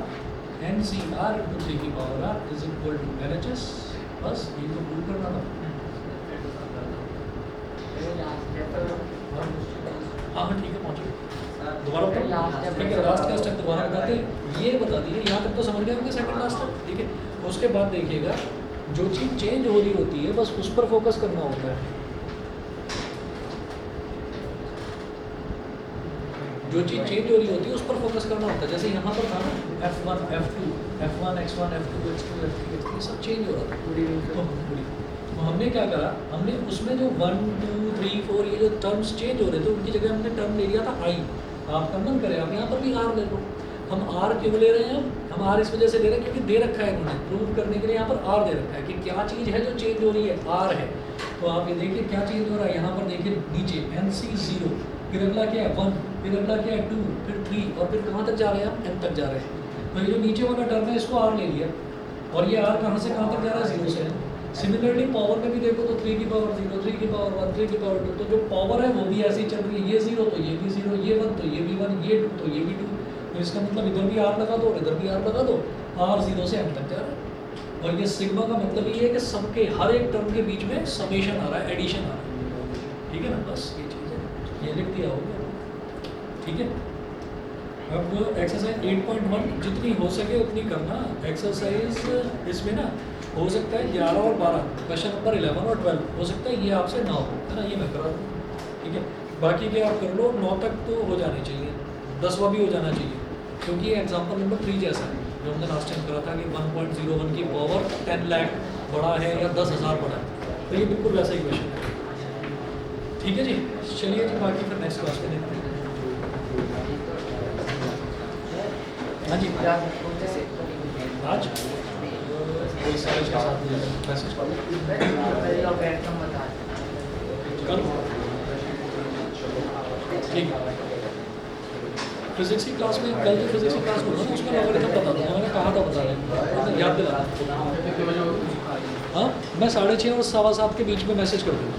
N C R into 3 की power R is equal to L H S. बस ये तो प्रूव करना था। हाँ ठीक है पहुँचो दोबारा बताओ। ठीक है लास्ट का स्टेप दोबारा बताते हैं। ये बता दिए यहाँ तक तो समझ गए होंगे सेकंड लास्ट स्टेप। ठीक है उसके बाद देखिएगा जो चीज़ चेंज हो रही होती है बस उस पर फोकस करना होता है। जो चीज़ चेंज हो रही होती है उस पर फोकस करना होता है। जैसे यहाँ पर था ना F1 F2 F1 X1 F2 X2 F3 X3 सब चेंज हो रहा था। तो हमने क्या करा हमने उसमें जो 1 2 3 4 ये जो टर्म्स चेंज हो रहे थे उनकी जगह हमने टर्म ले लिया था आई। आपका मन करे आप यहाँ पर भी आर ले लो। हम आर क्यों ले रहे हैं हम आर इस वजह से ले रहे हैं क्योंकि दे रखा है इन्होंने प्रूव करने के लिए यहाँ पर आर दे रखा है कि क्या चीज़ है जो चेंज हो रही है आर है। तो आप ये देखिए क्या चेंज हो रहा है। यहाँ पर देखिए नीचे एन सी 0 फिर अगला क्या है 1 फिर अगला क्या है 2 फिर 3 और फिर कहाँ तक जा रहे हैं हम n तक जा रहे हैं। तो ये जो नीचे वाला टर्म है इसको r ले लिया और ये r कहाँ से कहाँ तक जा रहा है 0 से। सिमिलरली पावर में भी देखो तो 3 की पावर 0 3 की पावर 1 3 की पावर 2 तो जो पावर है वो भी ऐसे ही चल रही है। ये 0 तो ये भी 0 ये 1 तो ये भी 1 ये 2 तो ये भी 2। तो इसका मतलब इधर भी r लगा दो और इधर भी r लगा दो r 0 से n तक जा रहा है। और ये सिग्मा का मतलब ये है कि सबके हर एक टर्म के बीच में समेशन आ रहा है एडिशन आ रहा है। ठीक है ना बस ये चीज़ है ये लिख दिया होगा। ठीक है अब एक्सरसाइज 8.1 जितनी हो सके उतनी करना। एक्सरसाइज इसमें ना हो सकता है 11 और 12 क्वेश्चन नंबर 11 और 12 हो सकता है ये आपसे ना हो है ना ये मैं करा दूँ। ठीक है बाकी के आप कर लो 9 तक तो हो जाने चाहिए 10वां भी हो जाना चाहिए क्योंकि ये एग्जाम्पल नंबर 3 जैसा है जो हमने लास्ट टाइम करा था कि 1.01 की पावर 10 लाख बड़ा है या 10,000 बड़ा है। तो ये बिल्कुल वैसा ही क्वेश्चन है। ठीक है जी चलिए जी बाकी फिर नेक्स्ट क्लास में देखते हैं। हाँ जी आज वही 6:30 मैसेज कल ठीक फिजिक्स की क्लास में कल जो फिजिक्स की क्लास में होगा उसमें लॉगरिथम बता दूँगा। मैंने कहा था बता रहे याद दिला। हाँ मैं 6:30 और 7:15 के बीच में मैसेज कर दूँगा।